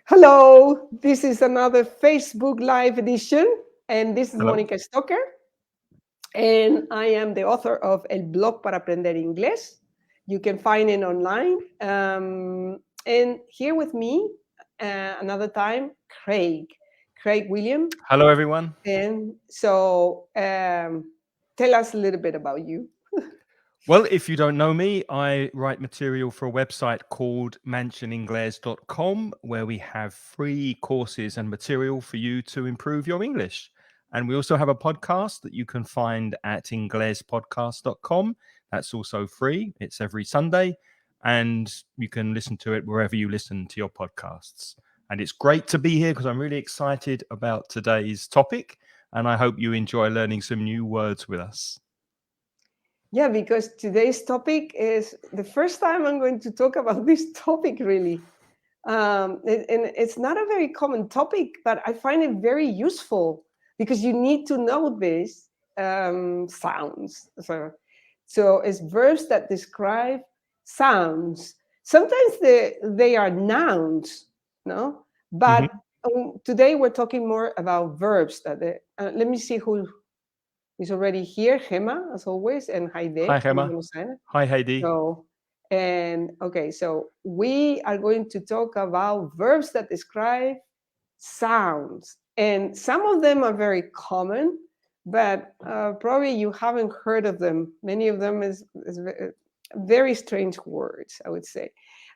Hello, this is another Facebook Live edition, and this is Hello. Mónica Stoker, and I am the author of El Blog para Aprender Inglés. You can find it online. And here with me, another time, Craig William. Hello, everyone. And so tell us a little bit about you. Well, if you don't know me, I write material for a website called mansioningles.com, where we have free courses and material for you to improve your English. And we also have a podcast that you can find at inglespodcast.com. That's also free. It's every Sunday, and you can listen to it wherever you listen to your podcasts. And it's great to be here because I'm really excited about today's topic, and I hope you enjoy learning some new words with us. Yeah, because today's topic is the first time I'm going to talk about this topic, really. And it's not a very common topic, but I find it very useful because you need to know these sounds. So it's verbs that describe sounds. Sometimes they are nouns, no? But today we're talking more about verbs. Let me see who is already here. Gemma, as always, and Heide. Hi, Gemma. Hi, Heidi. So we are going to talk about verbs that describe sounds. And some of them are very common, but probably you haven't heard of them. Many of them is very strange words, I would say.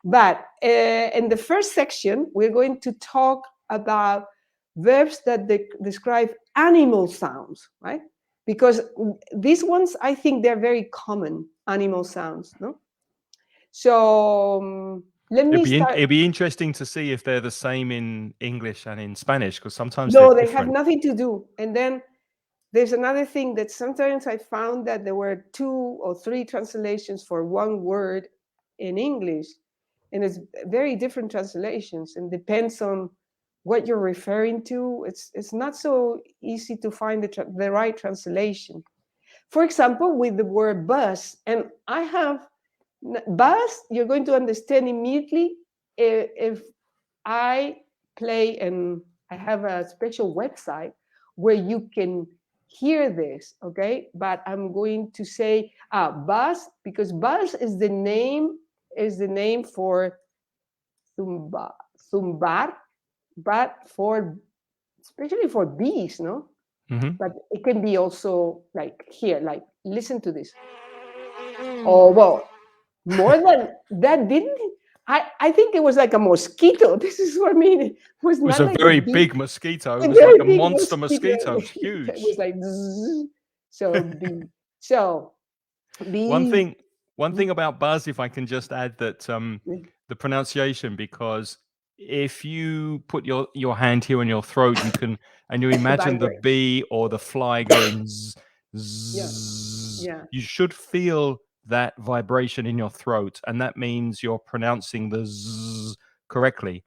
But in the first section, we're going to talk about verbs that describe animal sounds, right? Because these ones, I think they're very common, animal sounds, no? So let me start. It'd be interesting to see if they're the same in English and in Spanish, because sometimes No, they're they have different. nothing to do. And then there's another thing that sometimes I found that there were 2 or 3 translations for one word in English. And it's very different translations, and depends on what you're referring to. It's not so easy to find the right translation. For example, with the word bus, and I have bus, you're going to understand immediately if I play, and I have a special website where you can hear this, okay? But I'm going to say bus, because bus is the name for zumbar, but especially for bees, no? But it can be also like here, like listen to this. Oh, well, more than that, I think it was like a mosquito. This is what I mean. It was It was not a like very a bee. big mosquito. A It was very like a big monster mosquito. It was It huge. was like zzz. So bee. So bee. One thing about buzz, if I can just add that the pronunciation, because if you put your hand here on your throat, you can, and you imagine the Vibrate. bee or the fly going zzz, zzz, Yeah. you should feel that vibration in your throat, and that means you're pronouncing the zzz correctly.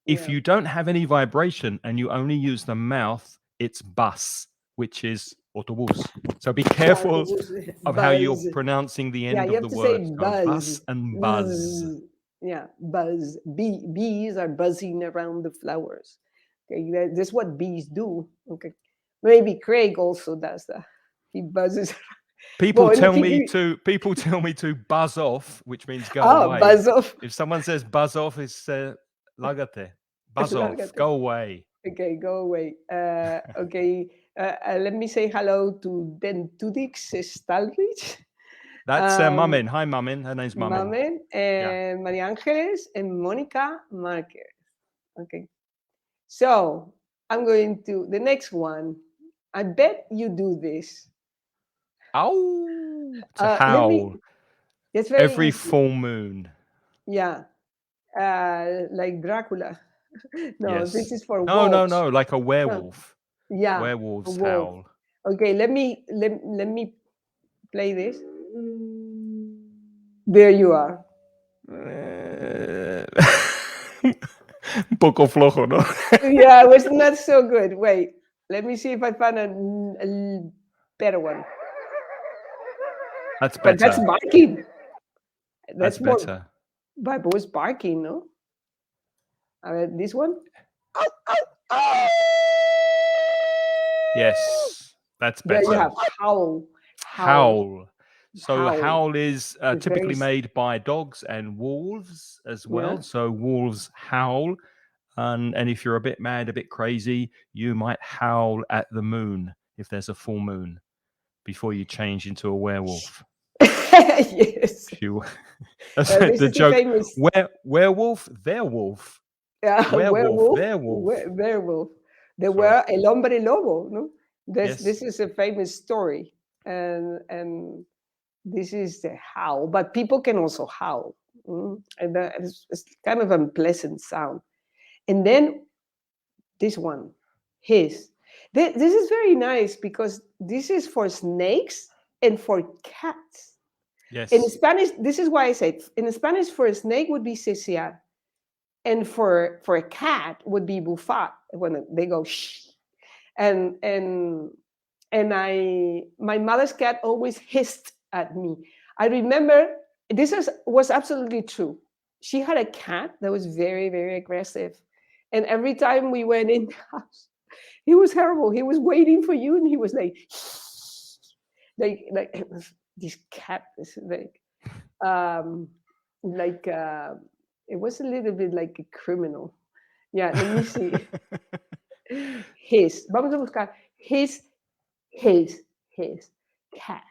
If Yeah. you don't have any vibration and you only use the mouth, it's bus, which is autobus. So be careful of how you're Buzz. pronouncing the Yeah, end you of have the to say word. So buzz. bus and buzz. Zzz. Yeah, buzz. Bees are buzzing around the flowers. Okay, that's what bees do. Okay, maybe Craig also does that. He buzzes. People tell me to buzz off, which means go away. Buzz off. If someone says buzz off, it's lagate. Buzz off. Lárgate. Go away. Okay, go away. Okay, let me say hello to Dentudix Stalrich. That's Mummin. Hi, Mummin. Her name's Mummin. Mummin, and Maria Angeles, and Mónica Marquez. Okay. So I'm going to the next one. I bet you do this. Ow! It's a howl. It's very Every easy. full moon. Yeah. Like Dracula. No, Yes. this is for No, wolves. no, like a werewolf. Yeah. Werewolves a wolf. howl. Okay, let me play this. There you are. Un poco flojo, ¿no? Yeah, it was not so good. Wait, let me see if I find a better one. That's better. But that's barking. That's better. Bible was barking, no? This one. Ow, ow, ow. Yes, that's There you better. have howl. Howl. So Howl. howl is It's very typically made by dogs and wolves as well. Yeah. So wolves howl. And if you're a bit mad, a bit crazy, you might howl at the moon if there's a full moon before you change into a werewolf. Yes. If you, that's This the is the joke. famous Werewolf, their wolf. werewolf. Their wolf. Werewolf. They Sorry. were el hombre lobo. No, Yes. this is a famous story, and this is the howl. But people can also howl, and it's kind of unpleasant sound. And then this one, his. This is very nice because this is for snakes and for cats. Yes. In Spanish, this is why I say in Spanish for a snake would be ciciar, and for a cat would be bufar when they go shh. And my mother's cat always hissed at me. I remember was absolutely true. She had a cat that was very, very aggressive. And every time we went in the house, he was terrible. He was waiting for you and he was like this cat is it was a little bit like a criminal. Yeah, let me see. Vamos a buscar his cat.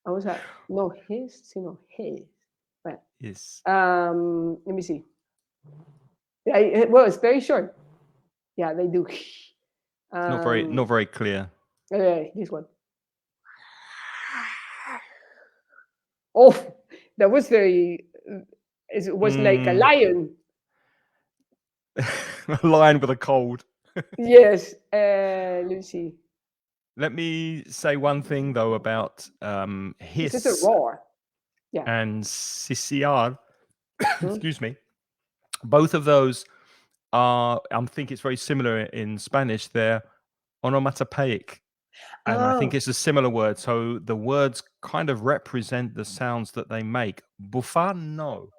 Vamos a, no his, sino his. But, Yes. let me see. Yeah, well, it's very short. Yeah, they do. Not very clear. This one. Oh, that was very. It was like a lion. A lion with a cold. Yes. Let me see. Let me say one thing though about hiss. This is a roar. Yeah. And ciciar. Excuse me. Both of those are. I think it's very similar in Spanish. They're onomatopoeic. And I think it's a similar word. So the words kind of represent the sounds that they make. Bufar, no.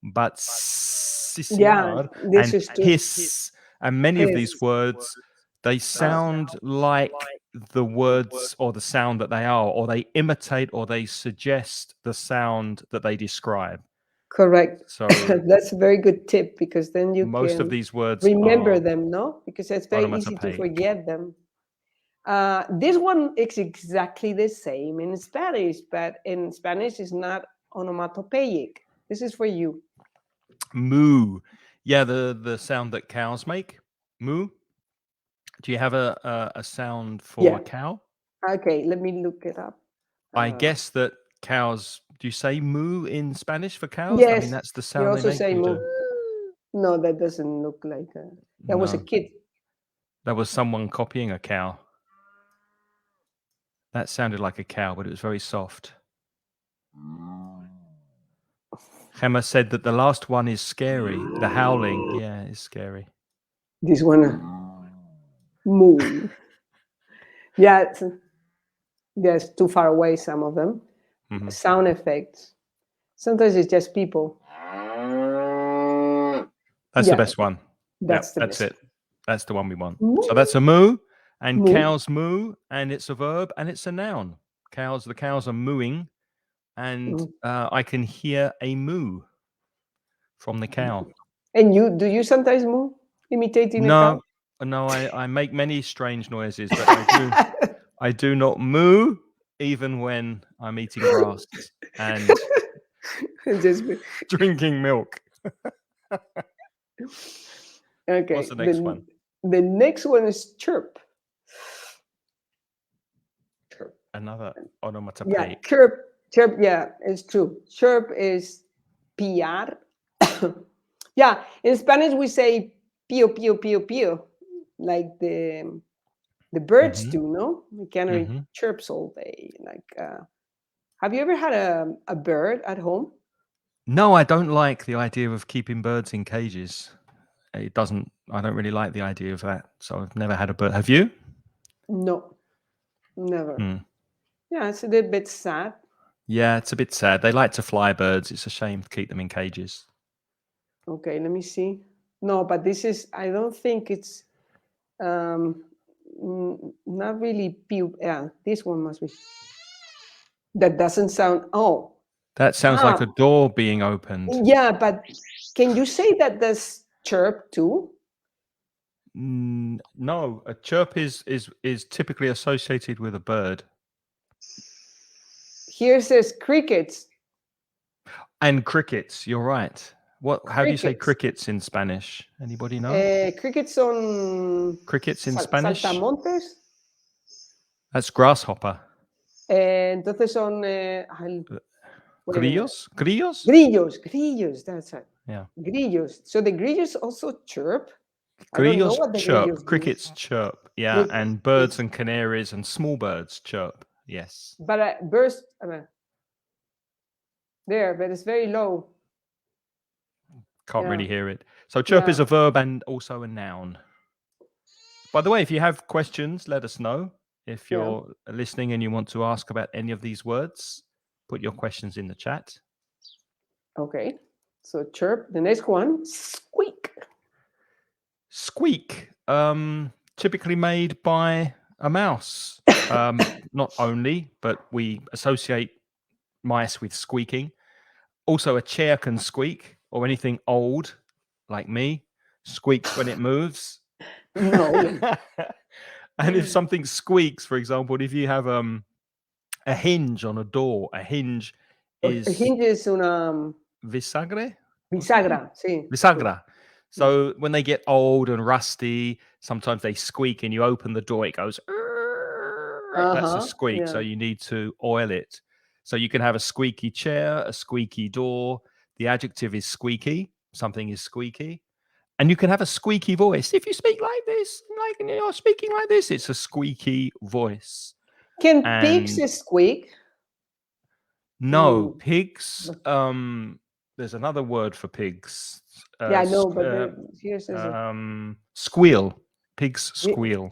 But ciciar and hiss, and many of these words, they sound like the words or the sound that they are, or they imitate or they suggest the sound that they describe. Correct. So that's a very good tip because then you most can of these words remember them, no? Because it's very easy to onomatopoeic. forget them. This one is exactly the same in Spanish, but in Spanish it's not onomatopoeic. This is for you. Moo. Yeah, the sound that cows make. Moo. Do you have a sound for a cow? Okay, let me look it up. I guess that cows. Do you say moo in Spanish for cows? Yes. I mean, that's the sound you also they make. say moo. No, that doesn't look like a. That was a kid. That was someone copying a cow. That sounded like a cow, but it was very soft. Gemma said that the last one is scary. The howling, yeah, is scary. This one, moo. Yeah, it's too far away, some of them. Sound effects. Sometimes it's just people. That's the best one. That's it. That's the one we want. Moo. So that's a moo, and Moo. cows moo, and it's a verb, and it's a noun. The cows are mooing, and I can hear a moo from the cow. And do you sometimes moo, imitating a cow? No, I make many strange noises, but I do not moo even when I'm eating grass and just drinking milk. Okay. What's the next one? The next one is chirp. Chirp. Another onomatopoeia. Yeah, chirp. Chirp. Yeah, it's true. Chirp is piar. Yeah, in Spanish we say pío, pío, pío, pío, like the birds do. No, the canary chirps all day. Like, have you ever had a bird at home? No, I don't like the idea of keeping birds in cages. I don't really like the idea of that. So I've never had a bird. Have you? No, never. Yeah, it's a little bit sad. Yeah, it's a bit sad. They like to fly, birds. It's a shame to keep them in cages. Okay, let me see. No, but this is, I don't think it's not really yeah, this one must be. That doesn't sound, oh. That sounds like a door being opened. Yeah, but can you say that there's chirp too? No, a chirp is typically associated with a bird. Here says crickets. And crickets, you're right. How do you say Crickets. crickets in Spanish? Anybody know? Crickets son Crickets in Spanish? saltamontes. That's grasshopper. Entonces son wait a minute. Grillos? Grillos? Grillos, that's it. Yeah. Grillos. So the grillos also chirp. I don't know Grillos what the chirp. grillos do. Crickets chirp. Yeah, Look, and birds and canaries and small birds chirp. Yes. But birds, there, but it's very low. Can't Yeah. really hear it. So chirp is Yeah. a verb and also a noun. By the way, if you have questions, let us know. If Yeah. you're listening and you want to ask about any of these words, put your questions in the chat. Okay. So chirp. The next one, squeak. Squeak, typically made by a mouse. Not only, but we associate mice with squeaking. Also, a chair can squeak, or anything old, like me, squeaks when it moves. No. And if something squeaks, for example, if you have a hinge on a door, a hinge is A hinge is una bisagra. bisagra. Sí. Bisagra. So when they get old and rusty, sometimes they squeak, and you open the door, it goes. That's a squeak. Yeah. So you need to oil it. So you can have a squeaky chair, a squeaky door. The adjective is squeaky. Something is squeaky. And you can have a squeaky voice. If you speak like this, like you're speaking like this, it's a squeaky voice. Can pigs squeak? No, pigs. There's another word for pigs. Yeah, I know, but here says squeal. Pigs squeal.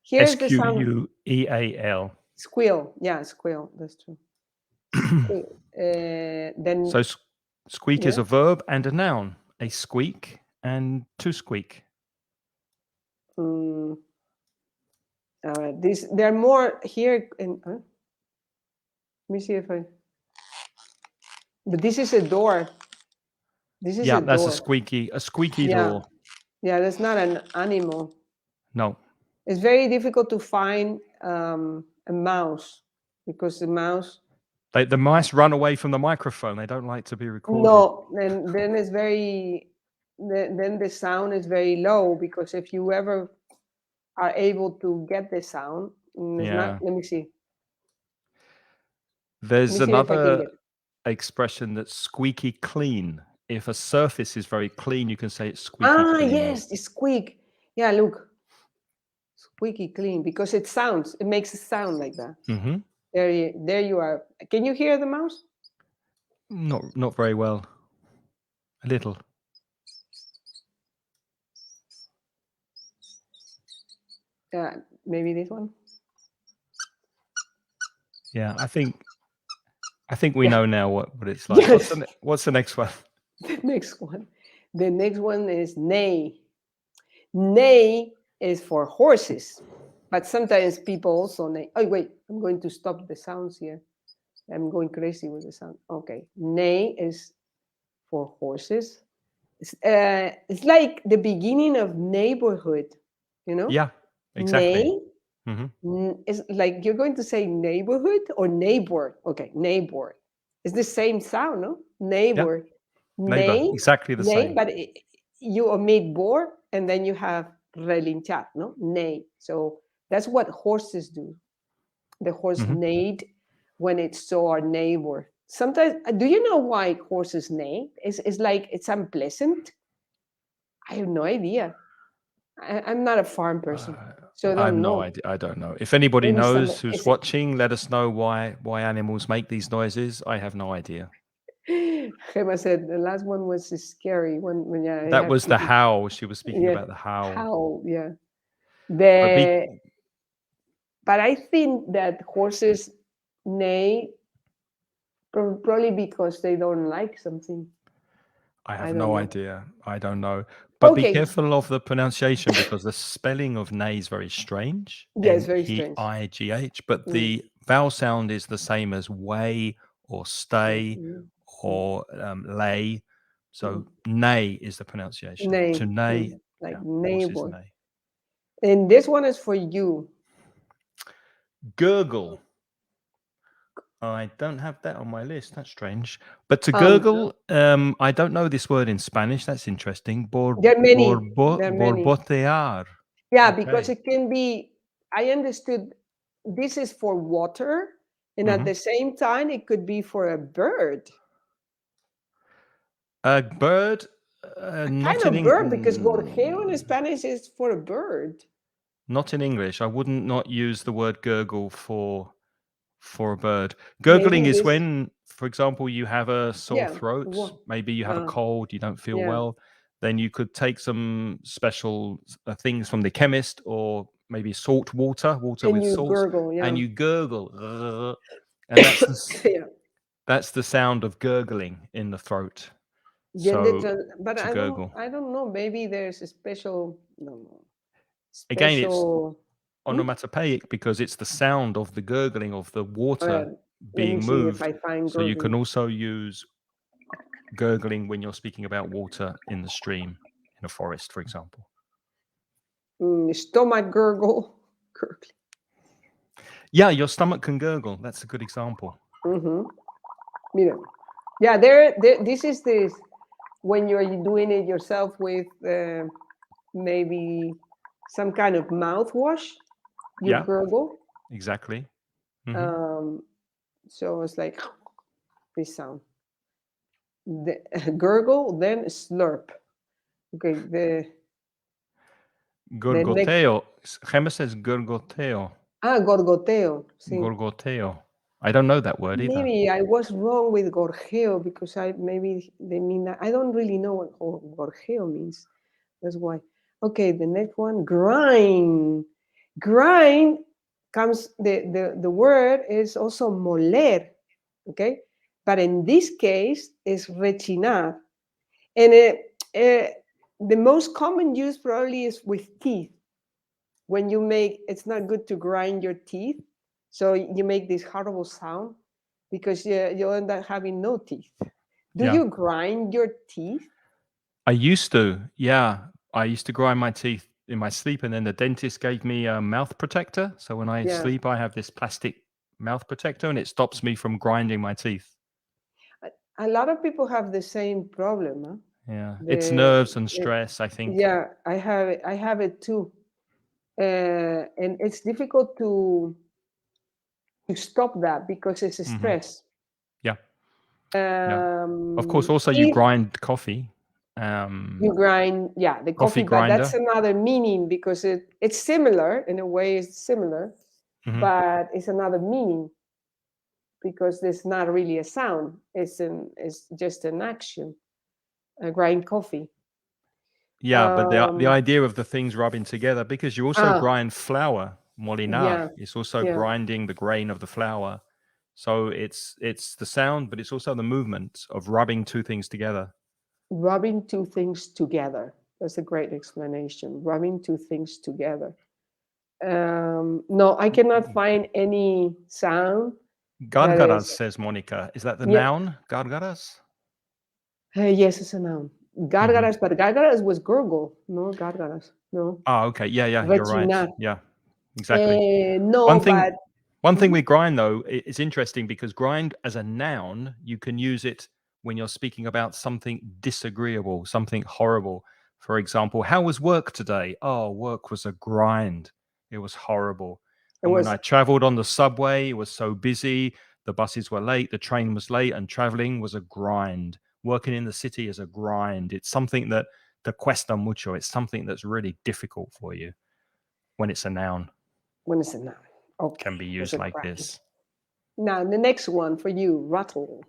Here's the sound. Squeal. Squeal. Yeah, squeal. That's true. Then so squeak is a verb and a noun. A squeak and to squeak. All right. There are more here. Let me see if I. But this is a door. This is that's door. a squeaky door. Yeah, that's not an animal. No. It's very difficult to find a mouse because the mouse. The mice run away from the microphone. They don't like to be recorded. No, then it's very. Then the sound is very low because if you ever are able to get the sound, let me see. There's another expression that's squeaky clean. If a surface is very clean, you can say it's squeaky clean. Yes, it's squeak. Yeah, look. Squeaky clean because it makes a sound like that. Mm-hmm. There you are. Can you hear the mouse? Not very well. A little. Maybe this one. Yeah, I think we know now what it's like. Yes. What's the next one? The next one is neigh. Neigh is for horses, but sometimes people also neigh. Oh wait, I'm going to stop the sounds here. I'm going crazy with the sound. Okay, neigh is for horses. It's like the beginning of neighborhood, you know? Yeah, exactly. Neigh. Mm-hmm. It's like you're going to say neighborhood or neighbor. Okay, neighbor. It's the same sound, no? Neighbor. Yeah. Neighbor, exactly the same. But you omit bor and then you have relinchar, no? Neigh. So that's what horses do. The horse neighed when it saw our neighbor. Sometimes, do you know why horses neigh? It's like it's unpleasant. I have no idea. I'm not a farm person, so I don't know. I don't know. If anybody knows who's watching, let us know why animals make these noises. I have no idea. Gemma said the last one was scary. When that was the howl. She was speaking about the howl. Howl, yeah. But I think that horses neigh probably because they don't like something. I have I don't no know. idea. I don't know. But be Okay. careful of the pronunciation because the spelling of Neigh is very strange. Yes, very strange. Neigh, but Mm, the vowel sound is the same as way or stay mm, mm, or lay. mm. So Neigh is the pronunciation. To Name, neigh, like yeah, horses neighbor. neigh. And this one is for you. Gurgle. I don't have that on my list. That's strange. But to Um, gurgle, I don't know this word in Spanish. That's interesting. there are many. There are many. Borbotear. Yeah, because Okay. it can be. I understood. This is for water, and at Hmm. the same time, it could be for a bird. A bird, A kind not in of bird, because gorjeo in English. Spanish is for a bird. Not in English. I wouldn't not use the word gurgle for a bird. Gurgling Maybe is this. when, for example, you have a sore Yeah. throat. Maybe you have a Uh, cold. You don't feel yeah. well. Then you could take some special things from the chemist, or maybe water And with you salt, gurgle. and Yeah. you gurgle, and Yeah. that's the sound of gurgling in the throat. Then So but to I don't. gurgle. I don't know. Maybe there's a special. No. Again, it's Special. Hmm? onomatopoeic because it's the sound of the gurgling of the water Let me being see if moved. I find So you can gurgling. also use gurgling when you're speaking about water in the stream, in a forest, for example. Stomach gurgle. Gurgling. Yeah, your stomach can gurgle. That's a good example. Mm-hmm. Mira. Yeah, this is this when you're doing it yourself with maybe some kind of mouthwash, you Yeah, gurgle. exactly. Hmm. Um, so it's like this sound. The, gurgle, then slurp. Okay, the next. Gorgoteo. Gemma says gorgoteo. Gorgoteo. Sí. Gorgoteo. I don't know that word either. Maybe I was wrong with gorjeo because maybe they mean I don't really know what gorjeo means. That's why. Okay, the next one, grind. Grind comes the word is also moler, okay? But in this case is rechinar. And the most common use probably is with teeth. When you make it's not good to grind your teeth, so you make this horrible sound because you end up having no teeth. Do Yeah. you grind your teeth? I used to. Yeah. I used to grind my teeth in my sleep, and then the dentist gave me a mouth protector. So when I Yeah. sleep, I have this plastic mouth protector, and it stops me from grinding my teeth. A lot of people have the same problem. Huh? Yeah. It's The nerves and it, stress, I think. yeah, I have it. I have it too, and it's difficult to stop that because it's a Hmm. stress. Yeah. Yeah. Of course, also you If grind coffee. you grind, yeah, the Coffee coffee, but that's grinder. another meaning because it's similar in a way. It's similar, Hmm. but it's another meaning because there's not really a sound. It's just an action. Grind coffee. Yeah, but the Um, idea of the things rubbing together, because you also ah, grind flour, molinar. yeah, It's also yeah. grinding the grain of the flour. So it's the sound, but it's also the movement of rubbing two things together. Rubbing two things together. That's a great explanation. Rubbing two things together. No, I cannot find any sound that Gargaras, is. says Monica. Is that the Yeah, noun? Gargaras? yes, it's a noun. Hmm. Gárgaras, but gárgaras was gurgle. No, gárgaras. No. Oh, okay. Yeah, yeah, you're right. Rechinar. Yeah, exactly. No, One but. thing one thing Mhm. with grind though, it's interesting because grind as a noun, you can use it when you're speaking about something disagreeable, something horrible. For example, how was work today? Oh, work was a grind. It was horrible. It And when was I traveled on the subway, it was so busy, the buses were late, the train was late, and traveling was a grind. Working in the city is a grind. It's something that te cuesta mucho. It's something that's really difficult for you when it's a noun. when it's a noun. Can Okay, be there's used a like grind. this. Now, the next one for you, rattle.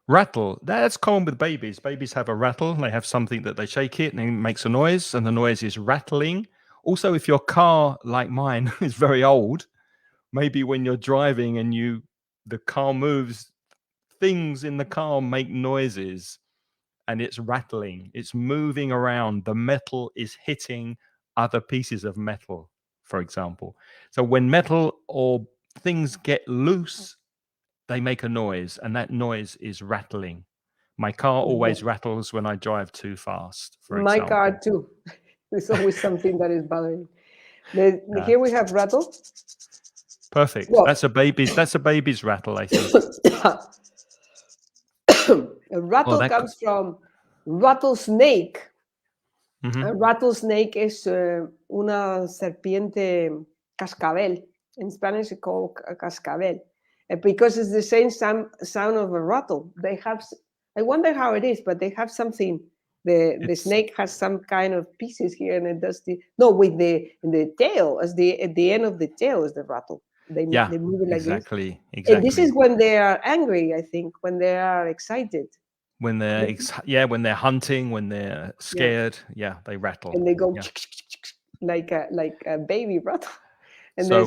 Rattle. That's common with babies. Babies have a rattle. They have something that they shake it and it makes a noise, and the noise is rattling. Also, if your car, like mine, is very old, maybe when you're driving and the car moves, things in the car make noises, and it's rattling. It's moving around. The metal is hitting other pieces of metal, for example. So when metal or things get loose, they make a noise, and that noise is rattling. My car always rattles when I drive too fast, for My example. car too. There's always something that is bothering. Here we have rattle. Perfect. Well, That's a baby's rattle, I think. A rattle comes from rattlesnake. Mhm. A rattlesnake is una serpiente cascabel. In Spanish, it's called cascabel. Because it's the same sound of a rattle. They have, I wonder how it is, but they have something. The snake has some kind of pieces here, and it does with the tail. At the end of the tail is the rattle. They move it like exactly. this. And this is when they are angry, I think, when they are excited. When they're when they're hunting, when they're scared, they rattle. And they go like a baby rattle. And so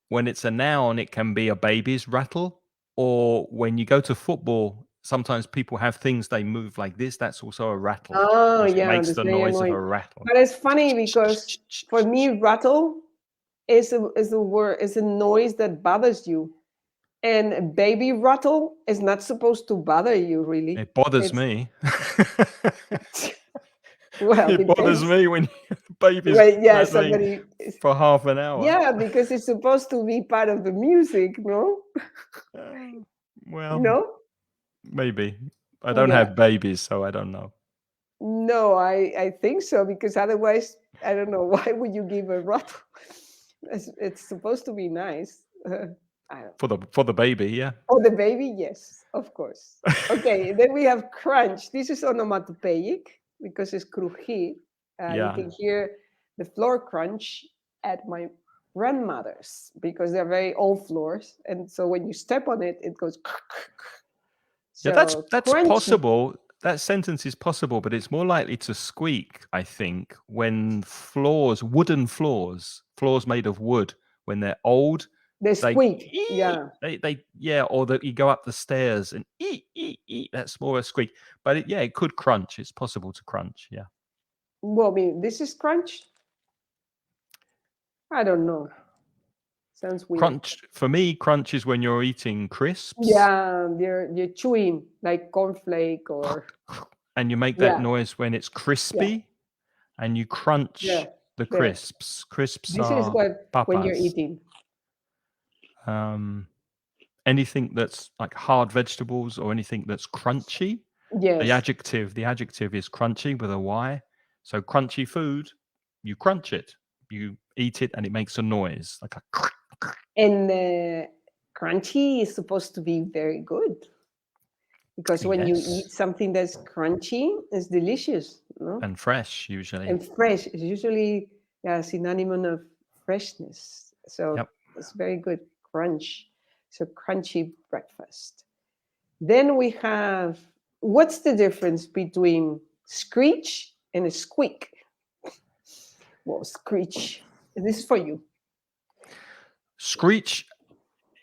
when it's a noun, it can be a baby's rattle, or when you go to football, sometimes people have things they move like this. That's also a rattle. Oh, It yeah, makes that's the very noise annoying. of a rattle. But it's funny because for me, rattle is a word, is a noise that bothers you. And baby rattle is not supposed to bother you, really. It bothers me. Well, it bothers depends. me when babies somebody for half an hour. Yeah, because it's supposed to be part of the music, no? Well, no? maybe. I don't have babies, so I don't know. No, I think so, because otherwise, I don't know, why would you give a rattle? It's supposed to be nice. For the baby, yeah. Oh, the baby, yes, of course. Okay, then we have crunch. This is onomatopoeic because it's crujir. You can hear the floor crunch at my grandmother's because they're very old floors, and so when you step on it, it goes. So that's possible. That sentence is possible, but it's more likely to squeak, I think, when wooden floors made of wood, when they're old, they squeak. Or that you go up the stairs and that's more a squeak. But it could crunch. It's possible to crunch. Yeah. Well, I mean, this is crunch. I don't know. Sounds weird. Crunch for me. Crunch is when you're eating crisps. Yeah, you're chewing like cornflake or. And you make that noise when it's crispy, and you crunch the crisps. Crisps this are is when you're eating. Anything that's like hard vegetables or anything that's crunchy. Yes. The adjective is crunchy with a Y. So crunchy food, you crunch it, you eat it, and it makes a noise like a. And crunchy is supposed to be very good because when you eat something that's crunchy, it's delicious, no? And fresh usually. And fresh is usually synonym of freshness. So it's very good. Crunch. So crunchy breakfast. Then we have, what's the difference between screech and a squeak? Well, screech. This is for you. Screech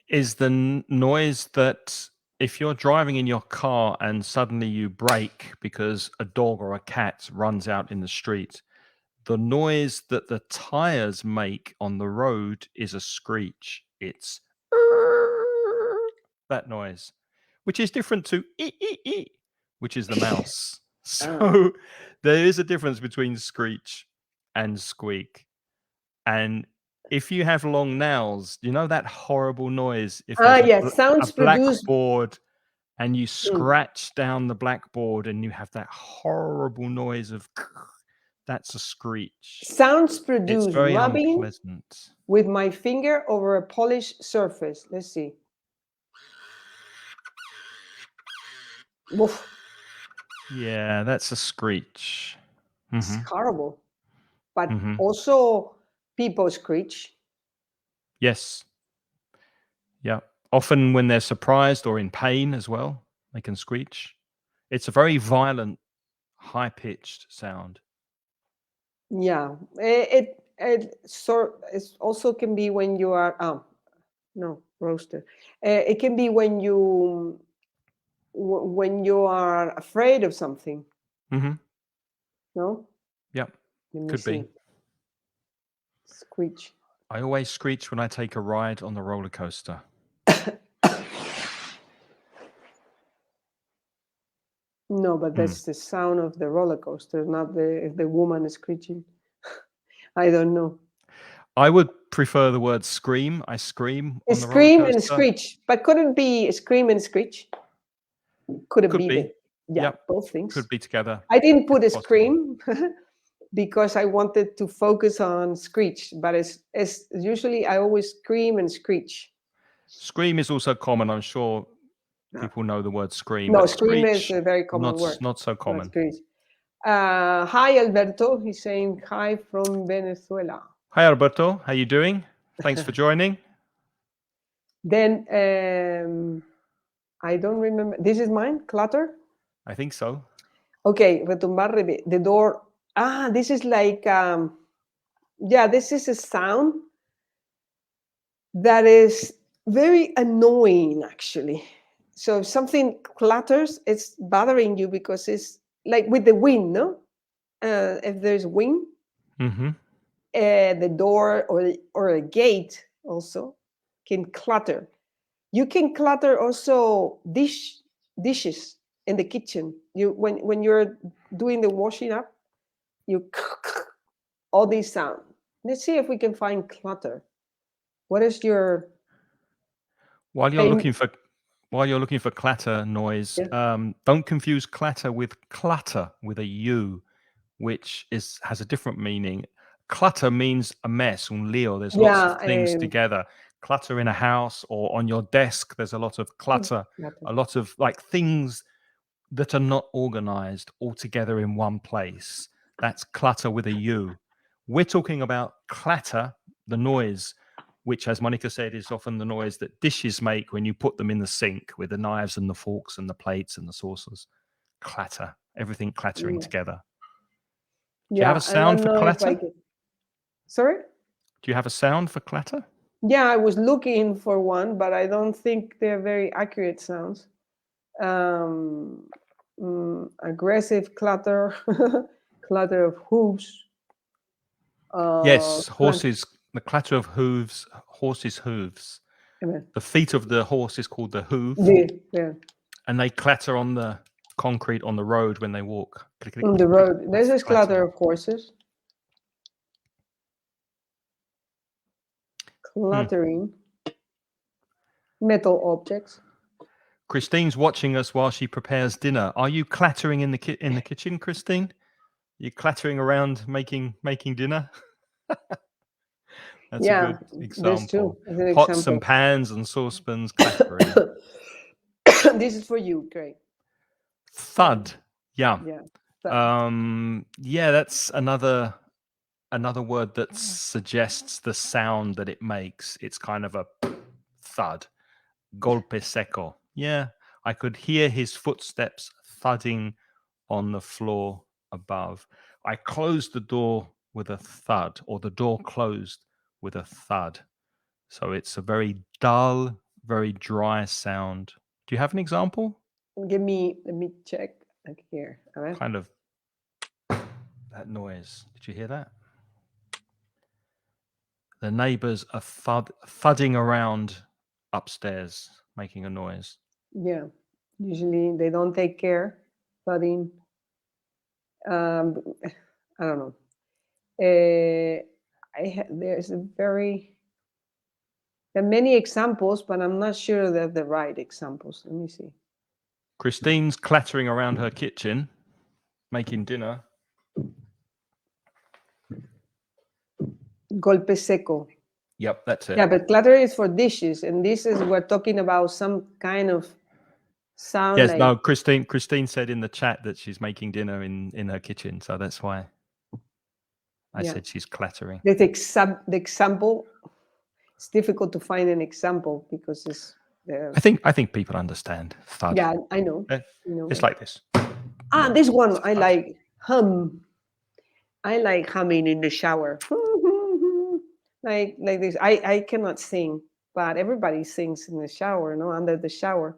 is the noise that if you're driving in your car and suddenly you brake because a dog or a cat runs out in the street, the noise that the tires make on the road is a screech. It's that noise, which is different to which is the mouse. So there is a difference between screech and squeak. And if you have long nails, you know that horrible noise if there's sounds a blackboard and you scratch down the blackboard and you have that horrible noise of that's a screech. Sounds produced it's very rubbing unpleasant. With my finger over a polished surface. Let's see. Woof. Yeah, that's a screech. It's horrible. But also people screech. Yes. Yeah. Often when they're surprised or in pain as well, they can screech. It's a very violent, high-pitched sound. Yeah. It also can be when you are roaster. It can be when you when you are afraid of something. Mm-hmm. No? Yep. Let me Could see. be. Screech. I always screech when I take a ride on the roller coaster. No, but that's the sound of the roller coaster, not the woman screeching. I don't know. I would prefer the word scream. I scream on the roller Scream coaster. and screech, but could it be scream and screech? Could it Could be? be. Yep. Both things. Could be together. I didn't put a It's possible. scream because I wanted to focus on screech, but it's usually I always scream and screech. Scream is also common. I'm sure people know the word scream. No, but scream is screech, a very common word. not so common. Screech. Hi, Alberto. He's saying hi from Venezuela. Hi, Alberto. How you doing? Thanks for joining. Then I don't remember. This is mine. Clatter. I think so. Okay, retumbar, the door. This is like, this is a sound that is very annoying, actually. So if something clatters, it's bothering you because it's like with the wind, no? If there's wind, Mm-hmm. The door or a gate also can clatter. You can clatter also dishes in the kitchen. When you're doing the washing up, you all these sound. Let's see if we can find clatter. What is your While you're looking for clatter noise, don't confuse clatter with clutter with a U, which has a different meaning. Clutter means a mess, un lío. There's lots of things together. Clutter in a house or on your desk, there's a lot of clutter. A lot of like things that are not organized all together in one place. That's clutter with a U. We're talking about clatter, the noise, which, as Mónica said, is often the noise that dishes make when you put them in the sink with the knives and the forks and the plates and the saucers. Clatter, everything clattering together. Do you have a sound for clatter? Sorry? Do you have a sound for clatter? Yeah, I was looking for one, but I don't think they're very accurate sounds. Aggressive clatter, clatter of hooves. Yes, horses, the clatter of hooves, horses' hooves. The feet of the horse is called the hoof. Yeah. And they clatter on the concrete on the road when they walk. On the road. This is clatter of horses. Clattering. Metal objects. Christine's watching us while she prepares dinner. Are you clattering in the kitchen, Christine? You're clattering around making dinner? That's a good example. Pots and pans and saucepans clattering. This is for you, Craig. Thud. Yeah. Yeah. That's another word that suggests the sound that it makes. It's kind of a thud. Golpe seco. Yeah, I could hear his footsteps thudding on the floor above. I closed the door with a thud, or the door closed with a thud. So it's a very dull, very dry sound. Do you have an example? Let me check here. Kind of that noise. Did you hear that? The neighbors are thudding around upstairs, making a noise. Yeah, usually they don't take care. Thudding. I don't know. There are many examples, but I'm not sure they're the right examples. Let me see. Christine's clattering around her kitchen, making dinner. Golpe seco. Yep, that's it. Yeah, but clatter is for dishes, and this is we're talking about some kind of sound. Yes, no, Christine said in the chat that she's making dinner in her kitchen, so that's why I said she's clattering. The example, it's difficult to find an example because it's. I think people understand. Thud. Yeah, I know. It's like this. This one I like. Hum. I like humming in the shower. like this. I cannot sing, but everybody sings in the shower, no, under the shower.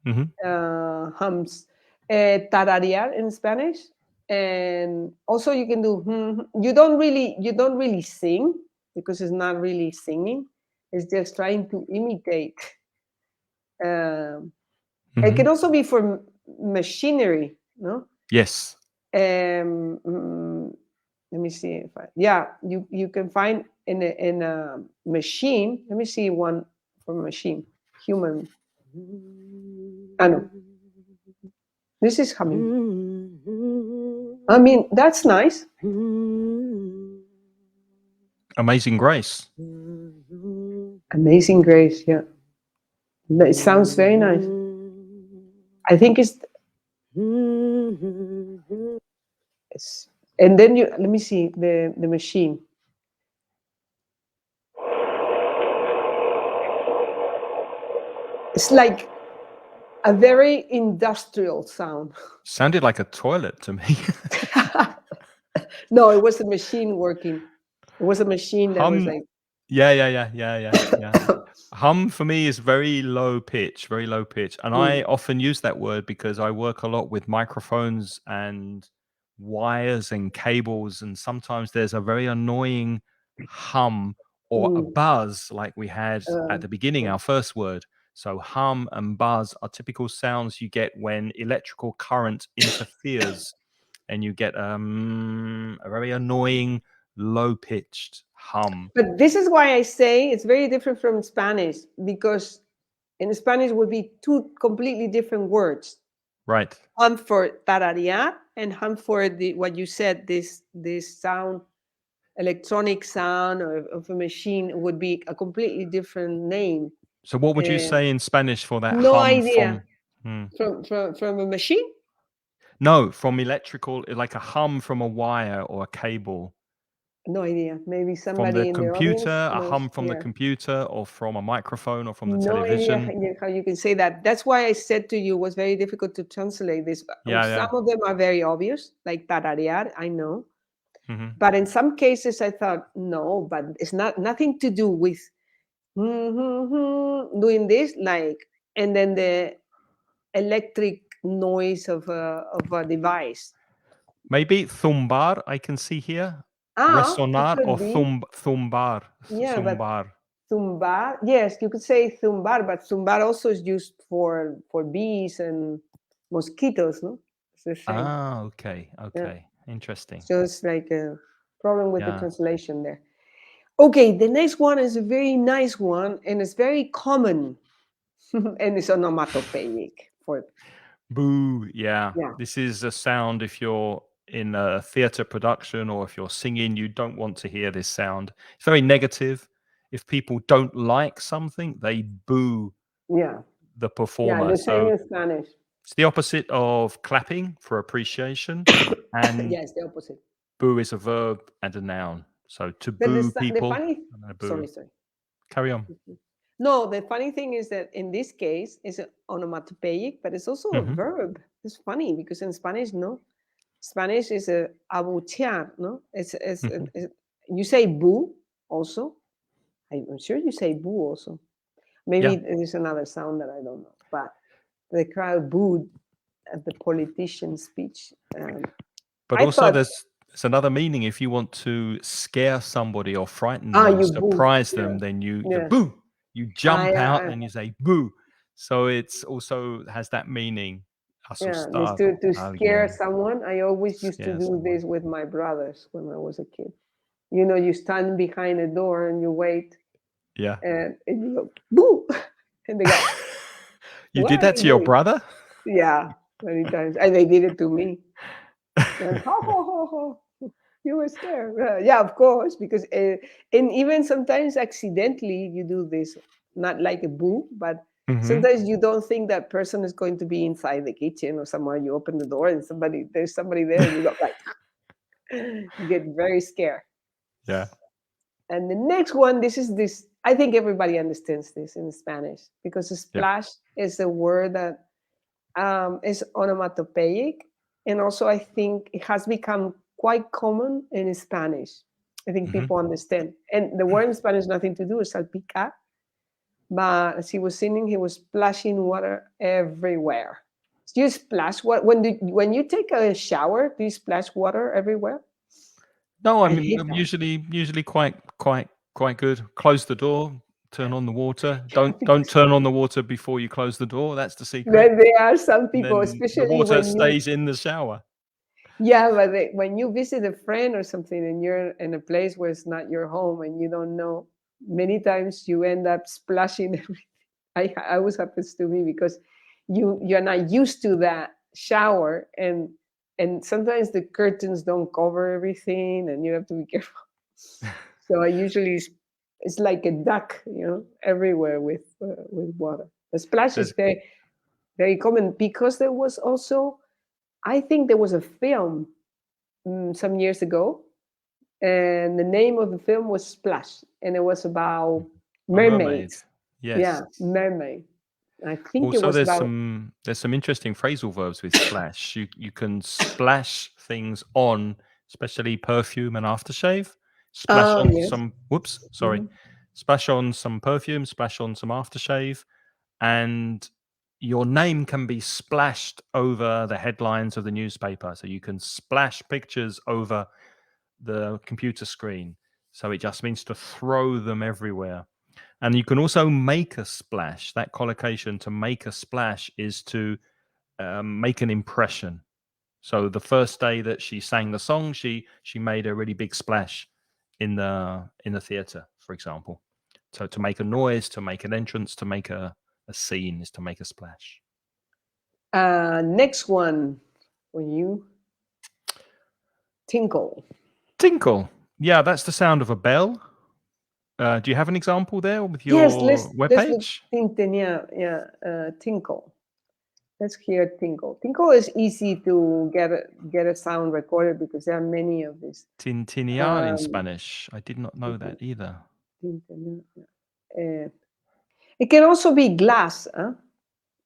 hums. Tararear in Spanish, and also you can do. You don't really sing because it's not really singing. It's just trying to imitate. It can also be for machinery, no? Yes. Let me see if you can find in a machine. Let me see one for machine. Human. I know. This is humming. I mean, that's nice. Amazing Grace. Amazing Grace, yeah. It sounds very nice. I think it's and then let me see the machine. It's like a very industrial sound. Sounded like a toilet to me. No, it was a machine working. It was a machine that was Hum. like Yeah. Hum for me is very low pitch, and I often use that word because I work a lot with microphones and wires and cables, and sometimes there's a very annoying hum or a buzz like we had at the beginning, our first word. So hum and buzz are typical sounds you get when electrical current interferes and you get a very annoying low-pitched hum. But this is why I say it's very different from Spanish, because in Spanish would be two completely different words. Right. Hum for tararear and hum for what you said, this sound, electronic sound of a machine would be a completely different name. So what would you say in Spanish for that No hum idea. from From a machine? No, from electrical, like a hum from a wire or a cable. No idea. Maybe From the somebody in the computer, audience a knows. hum from the computer or from a microphone or from the No idea television. how you can say that. That's why I said to you it was very difficult to translate this. Yeah. Some of them are very obvious, like tararear, I know. Mhm. But in some cases I thought, no, but it's nothing to do with doing this, like, and then the electric noise of a device. Maybe thumbar, I can see here. It Resonar or could be. thumbar. Yeah, but Thumbar. zumbar, yes, you could say zumbar, but zumbar also is used for bees and mosquitoes, no? It's the same. Ah, Yeah. okay. Interesting. So it's like a problem with the Yeah. translation there. Okay, the next one is a very nice one, and it's very common, and it's onomatopoeic for Boo, yeah. yeah. This is a sound if you're in a theater production or if you're singing, you don't want to hear this sound. It's very negative. If people don't like something, they boo Yeah, the yeah, performer. the same So in Spanish. it's the opposite of clapping for appreciation, and Yeah, it's the opposite. boo is a verb and a noun. So to But boo the people, funny, I'm gonna boo. sorry. Carry on. No, the funny thing is that in this case, it's onomatopoeic, but it's also a Mhm. verb. It's funny because in Spanish, no, Spanish is a abuchear, no. Mhm. You say boo also. I'm sure you say boo also. Maybe Yeah. there's another sound that I don't know, but the crowd booed at the politician's speech. But I also thought, there's another meaning if you want to scare somebody or frighten them or you boo, surprise yeah, them, then you yeah. boo. You jump out Yeah, and you say boo. So it's also has that meaning. yeah, this Asustar to a scare alguien. someone. I always used to Scare do this someone. with my brothers when I was a kid. You know, you stand behind a door and you wait, Yeah. and you go boo, and they go, You "What did are that you to your doing?" brother? Yeah, many times, and they did it to me. And ho ho ho ho, you were scared. Yeah, of course, because and even sometimes accidentally you do this, not like a boo, but Mhm. sometimes you don't think that person is going to be inside the kitchen or somewhere. You open the door and there's somebody there, and you go like, you get very scared. Yeah. And the next one, this. I think everybody understands this in Spanish because Yeah. splash is a word that is onomatopoeic, and also I think it has become quite common in Spanish. I think Mhm. people understand, and the word in Spanish nothing to do with salpicar, but as he was singing, he was splashing water everywhere. Do you splash what when you take a shower? Do you splash water everywhere? No, I I'm hate I'm that. usually quite good. Close the door, turn on the water. Don't turn on the water before you close the door. That's the secret. But there are some And people, then the especially water when you stays in the shower. yeah, but when you visit a friend or something and you're in a place where it's not your home and you don't know, many times you end up splashing everything. I always happens to me because you're not used to that shower and sometimes the curtains don't cover everything and you have to be careful. So I usually it's like a duck, everywhere with water. The splash is There's very common because there was also I think there was a film some years ago, and the name of the film was Splash, and it was about a mermaid. mermaids. Yes. Yeah, mermaid. I think it Also, was there's about. some interesting phrasal verbs with splash. You can splash things on, especially perfume and aftershave. Splash Oh on yes. some. Whoops, sorry. Mhm. Splash on some perfume. Splash on some aftershave, and your name can be splashed over the headlines of the newspaper. So you can splash pictures over the computer screen. So it just means to throw them everywhere. And you can also make a splash. That collocation to make a splash is to make an impression. So the first day that she sang the song, she made a really big splash in the theater, for example. So to make a noise, to make an entrance, to make a scene is to make a splash. Next one for you, Tinkle. Tinkle. Yeah, that's the sound of a bell. Do you have an example there with Yes, your let's look webpage? Tinkle. Yeah, Tinkle. Let's hear Tinkle. Tinkle is easy to get a sound recorded because there are many of these. Tintinear in Um, Spanish. I did not know that either. Tinkle, yeah. It can also be glass. Huh?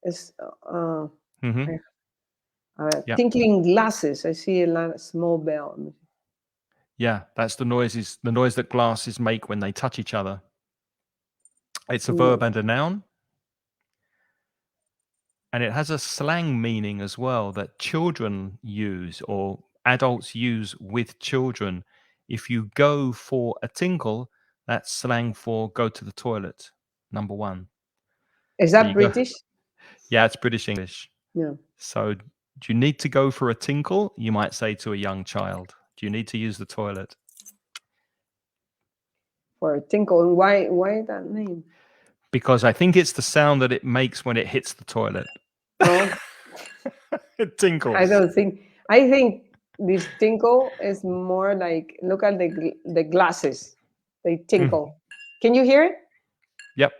It's, Hmm. Yeah. tinkling glasses. I see a lot of small bell. Yeah, that's the noise that glasses make when they touch each other. It's a Yeah. verb and a noun, and it has a slang meaning as well that children use or adults use with children. If you go for a tinkle, that's slang for go to the toilet. Number one. Is So that you go, British? yeah, it's British English. Yeah. So do you need to go for a tinkle? You might say to a young child. Do you need to use the toilet? For a tinkle. And why that name? Because I think it's the sound that it makes when it hits the toilet. No, It tinkles. I think this tinkle is more like look at the glasses. They Mm. tinkle. Can you hear it? Yep.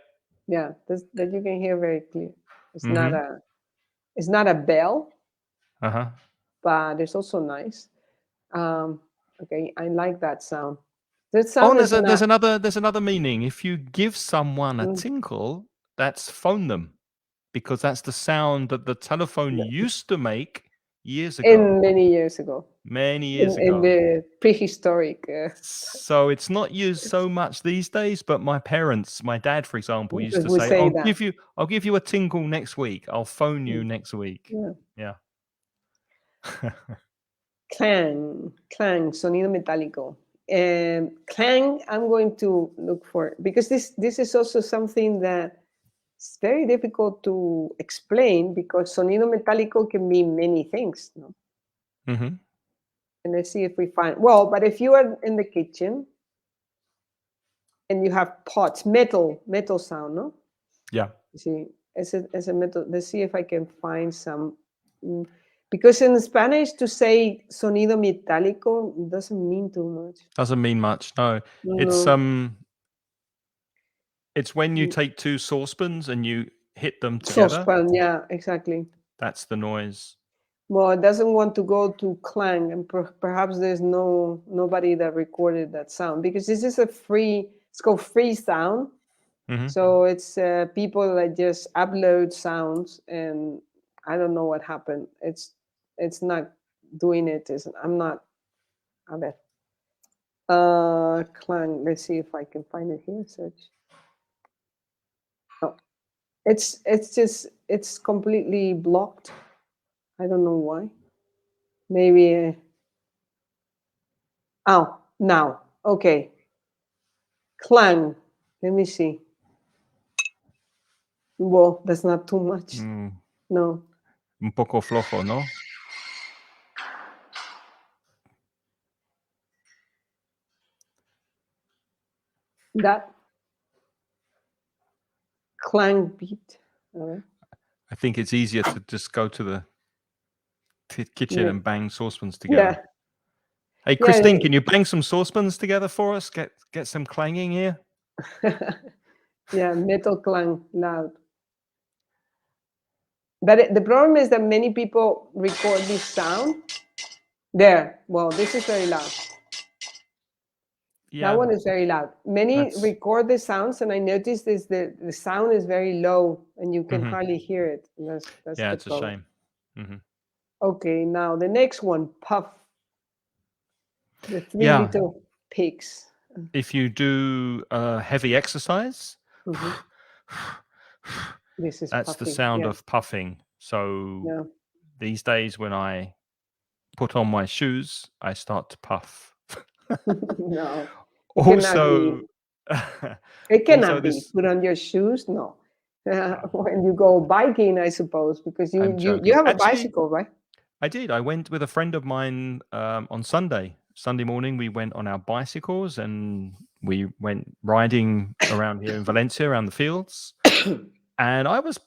Yeah, that you can hear very clear. It's not Hmm. a bell, Uh-huh. but it's also nice. Um, okay, I like that sound. That Oh, sound and is not. there's another meaning. If you give someone a Mm, tinkle, that's phone them. Because that's the sound that the telephone used to make years ago. in many years ago, Many years in ago. the prehistoric. So it's not used so much these days, but my parents, my dad, for example, used to We say, say that. I'll give you a tinkle next week. I'll phone you next week. Yeah. Yeah. Clang, sonido metálico. Clang, I'm going to look for because this is also something that it's very difficult to explain because sonido metálico can mean many things. No? Hmm. And let's see if we find but if you are in the kitchen and you have pots, metal sound, no? Yeah. You see, as a metal. Let's see if I can find some. mm, Because in Spanish, to say sonido metálico doesn't mean too much. Doesn't mean much. No. It's No. it's when you Mm, take two saucepans and you hit them together. Saucepan, yeah, exactly. That's the noise. Well, it doesn't want to go to Clang, and perhaps there's nobody that recorded that sound because this is it's called free sound. Hmm. So it's people that just upload sounds, and I don't know what happened. It's not doing it. I'm not. A ver. Clang. Let's see if I can find it here. Search. It's completely blocked. I don't know why. Maybe. Oh, now. Okay. Clang. Let me see. Well, that's not too much. No. Un poco flojo, ¿no? That clang beat. All right. I think it's easier to just go to the kitchen Yeah. and bang saucepans together. Yeah. Hey, Christine, can you bang some saucepans together for us? Get some clanging here. Yeah, metal clang loud. But the problem is that many people record this sound. There. Well, this is very loud. Yeah, That one is very loud. Many that's- record the sounds, and I noticed is the sound is very low, and you can Mhm. hardly hear it. And that's yeah, the it's a problem. shame. Mhm. Okay, now the next one, puff. The three Yeah. little pigs. If you do heavy exercise, Mhm. This is that's the puffing. sound Yeah. of puffing. So Yeah. these days when I put on my shoes, I start to puff. No, Also, it cannot be. this, Put on your shoes. No. When you go biking, I suppose, because you I'm you joking. have a Actually, bicycle, right? I did. I went with a friend of mine on Sunday. Sunday morning, we went on our bicycles and we went riding around here in Valencia, around the fields. And I was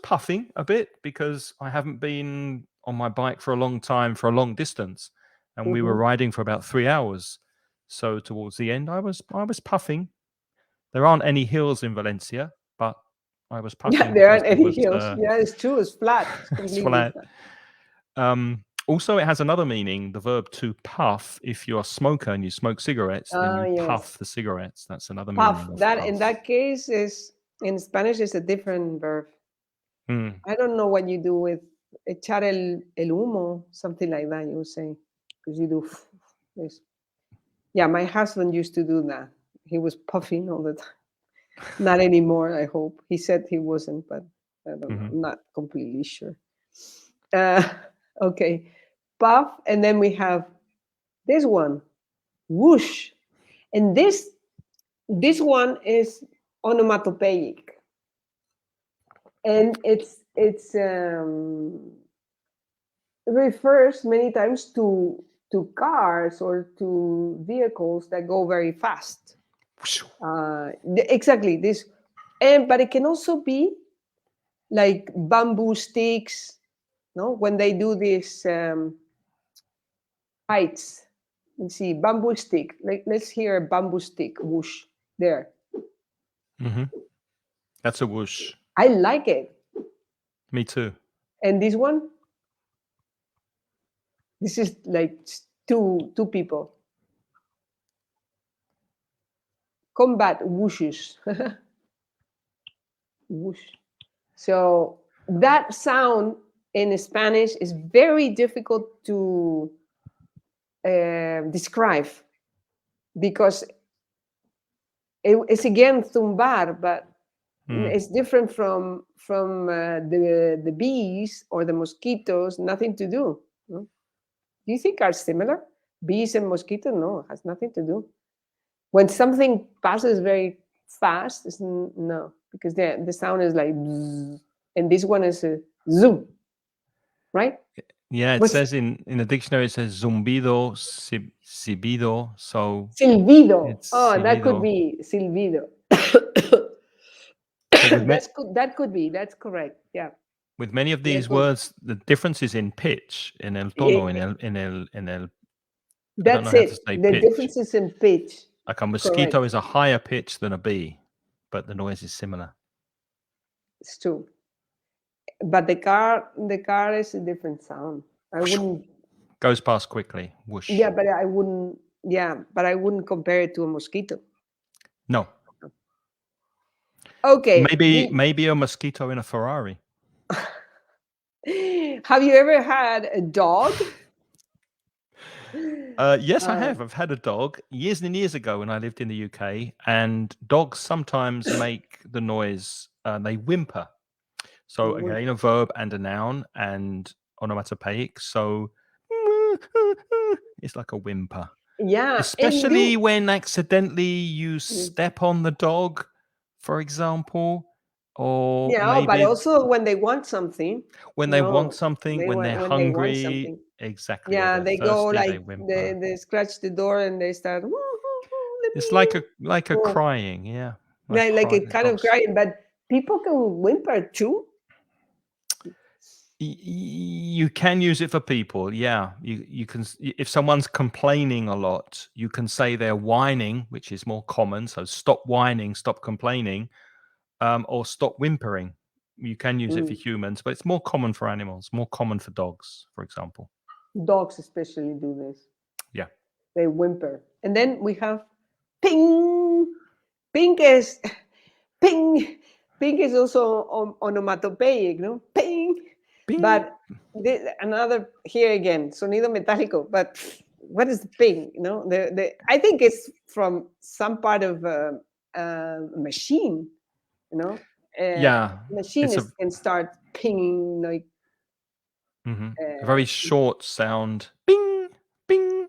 puffing a bit because I haven't been on my bike for a long time, for a long distance, and we were Mhm. riding for about 3 hours. So towards the end, I was puffing. There aren't any hills in Valencia, but I was puffing. Yeah, there aren't because it any was, hills. Yeah, it's true. It's flat. It's it's completely flat. Also, it has another meaning, the verb to puff. If you're a smoker and you smoke cigarettes, then you Yes. puff the cigarettes. That's another Puff. meaning of That puff. in that case is in Spanish is a different verb. Mm. I don't know what you do with echar el humo, something like that. You would say because you do this. Yeah, my husband used to do that. He was puffing all the time. Not anymore, I hope. He said he wasn't, but I don't know. I'm not completely sure. Okay, puff, and then we have this one, whoosh, and this one is onomatopoeic, and it refers many times to cars or to vehicles that go very fast. Exactly this, but it can also be like bamboo sticks, no, when they do these heights. Let's see, bamboo stick. Let's hear a bamboo stick whoosh there. That's a whoosh. I like it. Me too. And this one, this is like two people. Combat whooshes. Whoosh. So that sound in Spanish is very difficult to describe because it's again tumbar, but it's different from the bees or the mosquitoes. Nothing to do. No? Do you think are similar? Bees and mosquitoes? No, it has nothing to do. When something passes very fast, it's no, because the sound is like bzz, and this one is a zoom, right? Yeah, it says in the dictionary, it says zumbido, silbido. So silbido. it's Oh, that could silbido. be silbido. That could be. That's correct. Yeah. With many of these words, the difference is in pitch, in el tono, in el. I don't know That's how to it. say The pitch. difference is in pitch. Like a mosquito is a higher pitch than a bee, but the noise is similar. It's true. But the car is a different sound. I wouldn't. Goes past quickly. Whoosh. Yeah, but I wouldn't. Yeah, but I wouldn't compare it to a mosquito. No. Okay. Maybe a mosquito in a Ferrari. Have you ever had a dog? Yes, I have. I've had a dog years and years ago when I lived in the UK, and dogs sometimes make the noise. They whimper. So Whimper. again, a verb and a noun and onomatopoeic. So it's like a whimper. Yeah, and Especially you, when accidentally you step on the dog, for example, or yeah, but maybe also when they want something, when you they want know, something, when they're when they want hungry, something. exactly, or Yeah, they're they go thirsty, they like whimper. they scratch the door and they start. "Woo, woo, woo, let It's me in." like a Oh, crying, yeah, like like a crying kind of dogs. crying, but people can whimper too. You can use it for people, yeah. You can if someone's complaining a lot, you can say they're whining, which is more common. So stop whining, stop complaining, or stop whimpering. You can use it for Mm. humans, but it's more common for animals, more common for dogs, for example. Dogs especially do this. Yeah. They whimper, and then we have ping. Ping is ping. Ping is also onomatopoeic, no? Ping. Bing. But another here again, sonido metálico. But what is the ping? You know, I think it's from some part of a machine. You know, Yeah. machine It's a can start pinging like a very short sound. Bing, bing.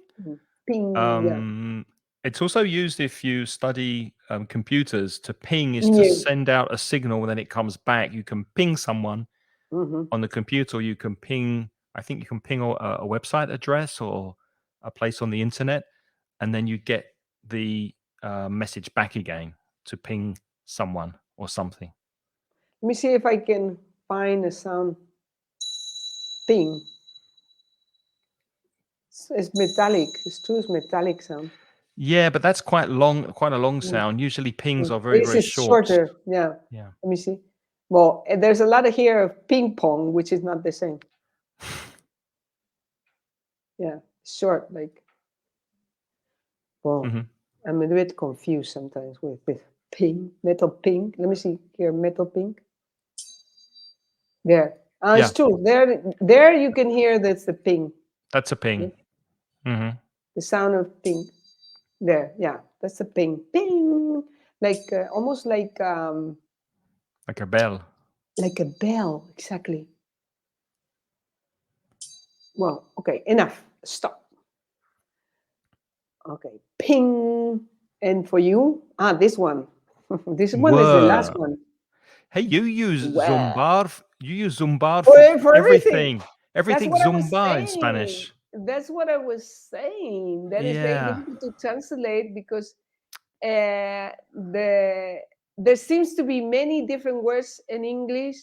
ping. Yeah, It's also used if you study computers. To ping is to yeah. send out a signal, and then it comes back. You can ping someone Hmm. on the computer, or you can ping. I think you can ping a website address or a place on the internet, and then you get the message back again to ping someone or something. Let me see if I can find a sound. Ping. It's metallic. It's true. It's metallic sound. Yeah, but that's quite a long Mm, sound. Usually pings mm. are very, This very is short. shorter. Yeah. Yeah. Let me see. Well, there's a lot of here of ping pong, which is not the same. Yeah, short. Like, well, Mhm. I'm a bit confused sometimes with this ping, metal ping. Let me see here, metal ping. There. It's Yeah, true. There you can hear that's the ping, that's a ping. Mhm. the sound of ping. There. Yeah, that's the ping. Ping. Like almost Like a bell. like a bell. Exactly. Well, okay, enough. Stop. Okay, ping. And for you, this one. This one is the last Whir. one. Hey, Well, You use zumbar for for everything. everything. That's Everything what I was zumba in saying. Spanish. That's what I was saying. That is very Yeah. difficult to translate because there seems to be many different words in English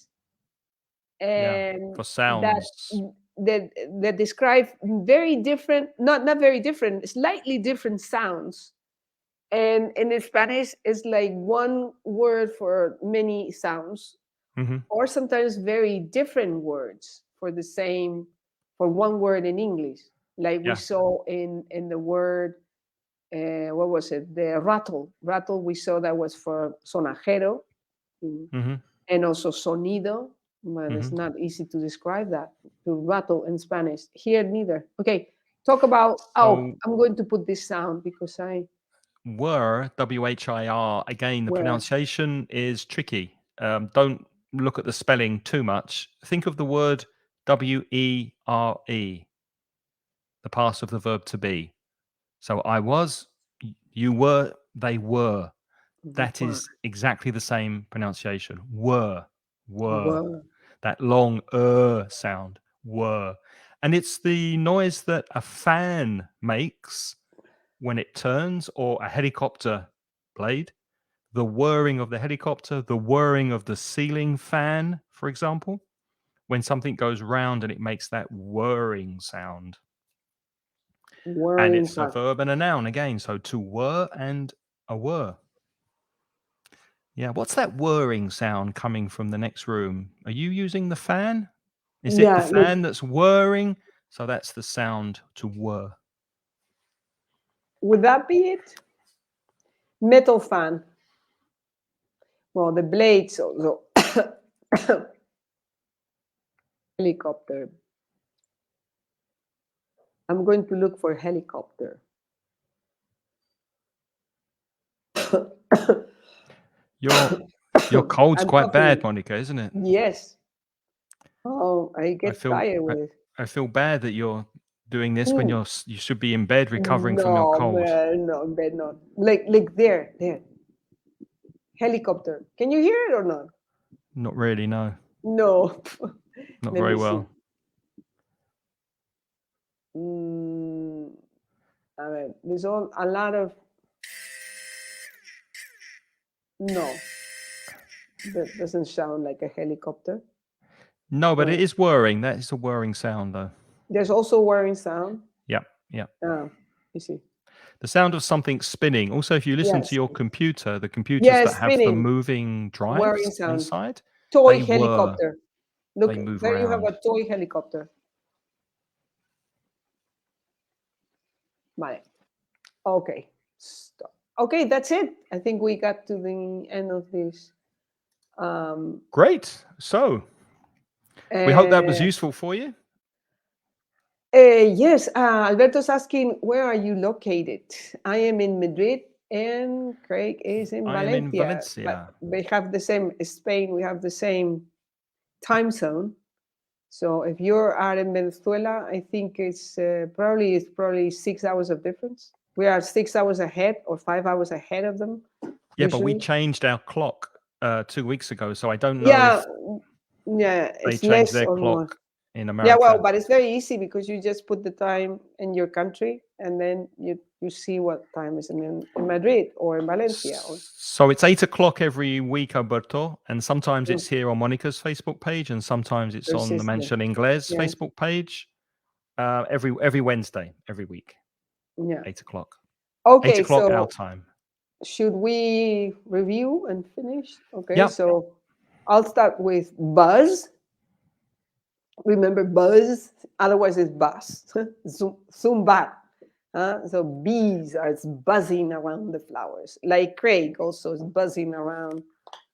Yeah. and For sounds. that describe very different, not very different, slightly different sounds. And in Spanish, it's like one word for many sounds, Mhm. or sometimes very different words for one word in English. Like we Yeah. saw in the word, what was it? The rattle. Rattle. We saw that was for sonajero, mm, Mhm. and also sonido. But it's Mhm. not easy to describe that to rattle in Spanish. Here neither. Okay, talk about. Oh, So I'm going to put this sound because I whir, WHIR, again, the where pronunciation is tricky. Don't look at the spelling too much. Think of the word WERE, the past of the verb to be. So I was, you were, they were. That were is exactly the same pronunciation. Were. were That long sound. Were. And it's the noise that a fan makes when it turns, or a helicopter blade. The whirring of the helicopter, the whirring of the ceiling fan, for example, when something goes round and it makes that whirring sound. And whirring it's a fan. verb and a noun again. So to whir and a whir. Yeah. What's that whirring sound coming from the next room? Are you using the fan? Is it the Yeah, like fan that's whirring? So that's the sound to whir. would that be it? Metal fan. Well, the blades also. Helicopter. I'm going to look for helicopter. Your cold's I'm quite bad, coughing. Monica, isn't it? Yes. Oh, I I get feel tired I, with it. I feel bad that you're doing this when Mm. you should be in bed recovering from your No, cold. man, no, but not. Like there. Helicopter. Can you hear it or not? Not really, no. No. Not Let very me see. well. Mm, a ver, there's a lot of. No, that doesn't sound like a helicopter. No, but it No. is whirring. That is a whirring sound, though. There's also whirring sound. Yeah, yeah. You see. The sound of something spinning. Also, if you listen to Yes. your computer, the computers Yes, that have the spinning. moving Whirring drives sound. inside, Toy they whir. helicopter. They Look, move there you have around. a toy helicopter. Vale. Okay. Stop. Okay, that's it. I think we got to the end of this. Great. So we hope that was Uh, useful for you. yes, Alberto's asking, where are you located? I am in Madrid and Craig is in I am in Valencia. But Valencia. we have the same, Spain, we have the same time zone. So if you're out in Venezuela, I think it's probably 6 hours of difference. We are 6 hours ahead or 5 hours ahead of them. Yeah, but we Usually. changed our clock 2 weeks ago, so I don't know Yeah, if yeah, they it's changed less their or more. clock in Yeah, well, America. but it's very easy because you just put the time in your country and then you see what time is in Madrid or in Valencia. So it's 8 o'clock every week, Alberto, and sometimes Mm. it's here on Monica's Facebook page, and sometimes it's There's on the this- yeah, Mention Inglés yeah, Facebook page. Every Wednesday, every week, yeah. 8 o'clock. 8 Okay, o'clock our so time. should we review and finish? Okay, Yeah. so I'll start with buzz. Remember buzz? Otherwise, it's buzz. Zumba. So bees are buzzing around the flowers. Like Craig also is buzzing around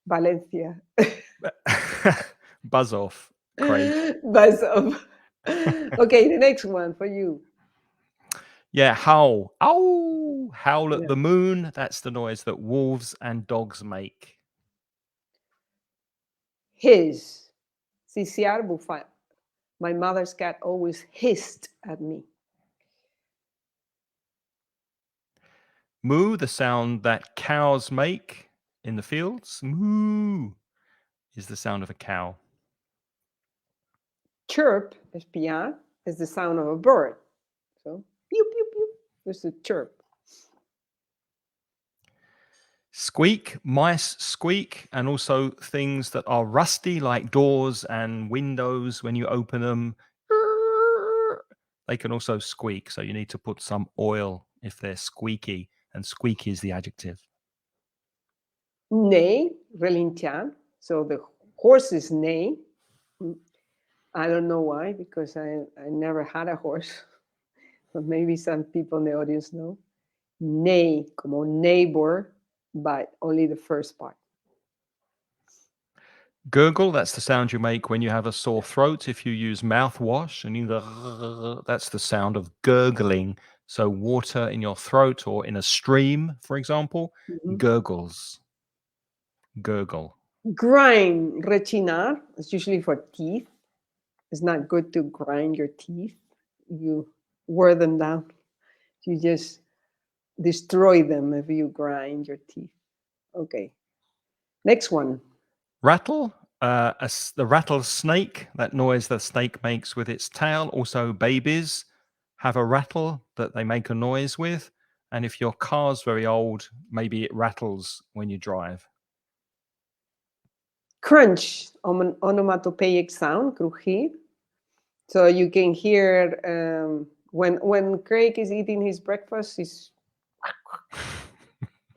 Valencia. Buzz off, Craig. Buzz off. Okay, the next one for you. Yeah, howl. Ow! Howl at Yeah. the moon. That's the noise that wolves and dogs make. Hiss. Sisiar bufar. My mother's cat always hissed at me. Moo, the sound that cows make in the fields. Moo is the sound of a cow. Chirp, espiar, is the sound of a bird. So, pew, pew, pew. There's a chirp. Squeak, mice squeak, and also things that are rusty like doors and windows when you open them. They can also squeak, so you need to put some oil if they're squeaky, and squeaky is the adjective. Neigh, relinchar. So the horses neigh. I don't know why, because I never had a horse. But maybe some people in the audience know. Neigh, como neighbor, but only the first part. Gurgle, that's the sound you make when you have a sore throat. If you use mouthwash and you go, that's the sound of gurgling. So water in your throat or in a stream, for example, gurgles. Gurgle. Grind, rechinar, is usually for teeth. It's not good to grind your teeth. You wear them down. You just destroy them if you grind your teeth. Okay. Next one. Rattle, the rattlesnake, that noise the snake makes with its tail. Also, babies have a rattle that they make a noise with. And if your car's very old, maybe it rattles when you drive. Crunch, onomatopoeic sound, crujir. So you can hear when Craig is eating his breakfast,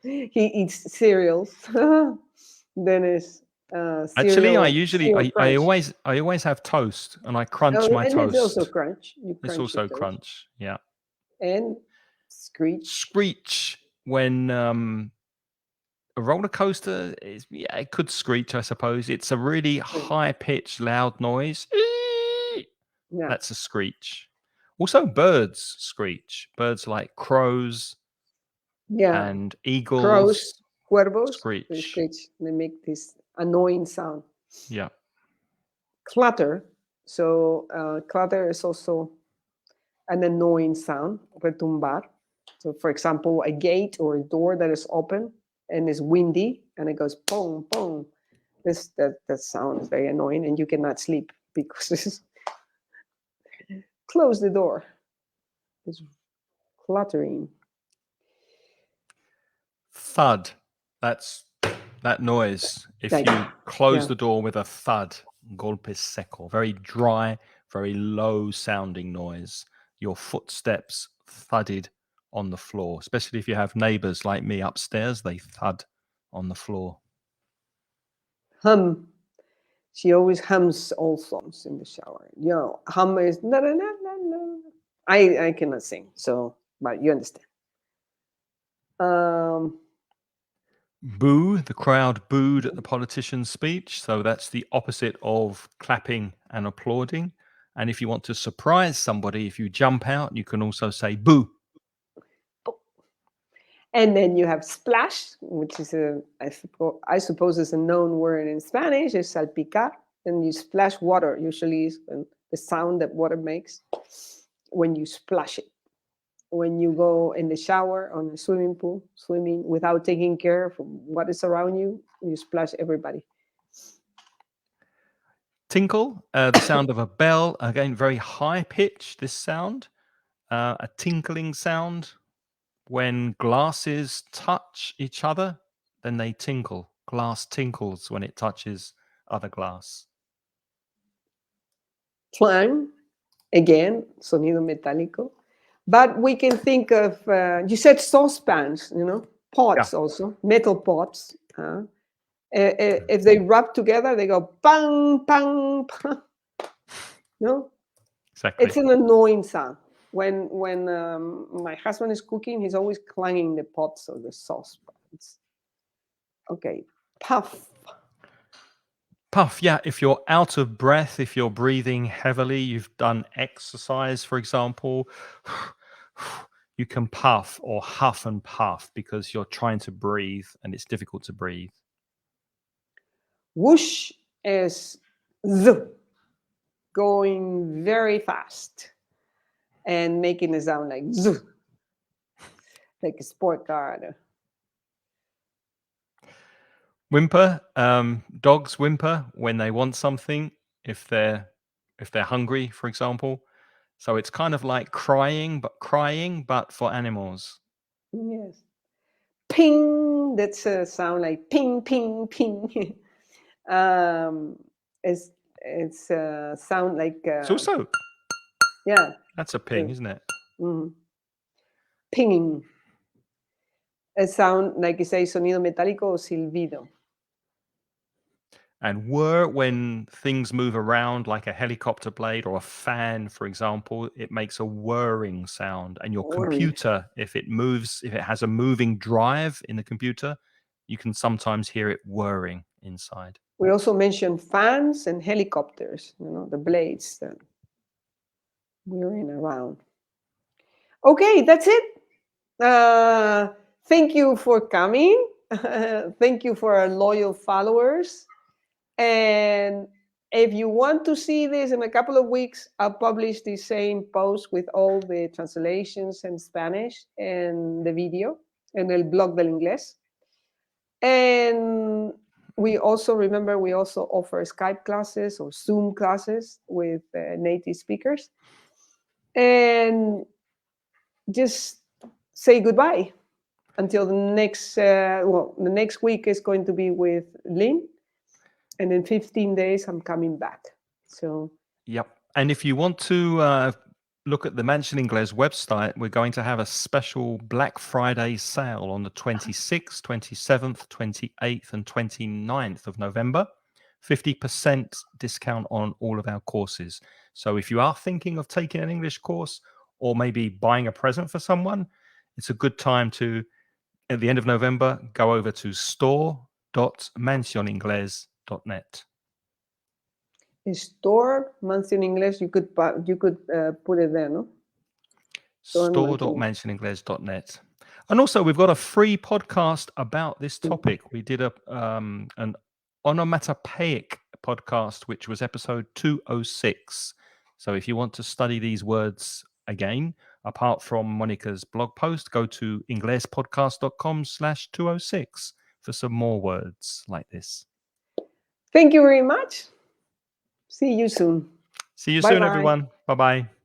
he eats cereals. Then it's Actually, cereal, cereal I crunch. always have toast and I crunch Oh, my and it's also toast. crunch. You It's crunch your also toast. crunch. Yeah. And screech. Screech when a roller coaster is, yeah, it could screech, I suppose. It's a really high pitched, loud noise. Yeah. That's a screech. Also, birds screech. Birds like crows Yeah. and eagles Crows, cuervos, they screech. screech. They make this annoying sound. Yeah. Clatter, So clatter is also an annoying sound, retumbar. So for example, a gate or a door that is open and is windy and it goes pong, pong. That sound is very annoying and you cannot sleep because it's close the door. It's cluttering. Thud. That's that noise. If Like, you close yeah. the door with a thud, golpe seco, very dry, very low sounding noise. Your footsteps thudded on the floor, especially if you have neighbors like me upstairs, they thud on the floor. Hum. She always hums all songs in the shower. You know, hum is na na na na na. I cannot sing, so but you understand. Boo, the crowd booed at the politician's speech. So that's the opposite of clapping and applauding. And if you want to surprise somebody, if you jump out, you can also say boo. And then you have splash, which is I suppose is a known word in Spanish, is salpicar. And you splash water, usually is the sound that water makes when you splash it. When you go in the shower on a swimming pool, swimming without taking care of what is around you, you splash everybody. Tinkle, the sound of a bell. Again, very high pitch, this sound. A tinkling sound. When glasses touch each other, then they tinkle. Glass tinkles when it touches other glass. Clang, again, sonido metálico. But we can think of, you said saucepans, pots also, metal pots. If they rub together, they go bang, bang, bang. No? Exactly. It's an annoying sound. When my husband is cooking, he's always clanging the pots or the saucepans. Okay, puff. Puff, yeah. If you're out of breath, if you're breathing heavily, you've done exercise, for example, you can puff or huff and puff because you're trying to breathe and it's difficult to breathe. Woosh is z, going very fast and making a sound like z, like a sport car. Whimper, dogs whimper when they want something, if they're hungry, for example. So it's kind of like crying, but for animals. Yes. Ping, that's a sound like ping, ping, ping. It's a sound like It's also yeah, that's a ping, isn't it? Pinging. A sound like you say sonido metálico o silbido. And whir, when things move around like a helicopter blade or a fan, for example, it makes a whirring sound. And your Whirring. computer, if it has a moving drive in the computer, you can sometimes hear it whirring inside. We also mentioned fans and helicopters, the blades that whirring around. Okay, that's it. Thank you for coming. Thank you for our loyal followers. And if you want to see this in a couple of weeks, I'll publish the same post with all the translations in Spanish and the video en el blog del inglés. And we also offer Skype classes or Zoom classes with native speakers. And just say goodbye until the next week is going to be with Lynn. And in 15 days, I'm coming back. So, yep. And if you want to look at the Mansion Inglés website, we're going to have a special Black Friday sale on the 26th, 27th, 28th, and 29th of November. 50% discount on all of our courses. So if you are thinking of taking an English course or maybe buying a present for someone, it's a good time to, at the end of November, go over to store.mansioningles.net. Store Mansion English, you could put it there, no? Store.mansioningles.net. And also, we've got a free podcast about this topic. We did an onomatopoeic podcast, which was episode 206. So if you want to study these words again, apart from Monica's blog post, go to inglespodcast.com/206 for some more words like this. Thank you very much. See you soon. See you Bye soon, bye. everyone. Bye-bye.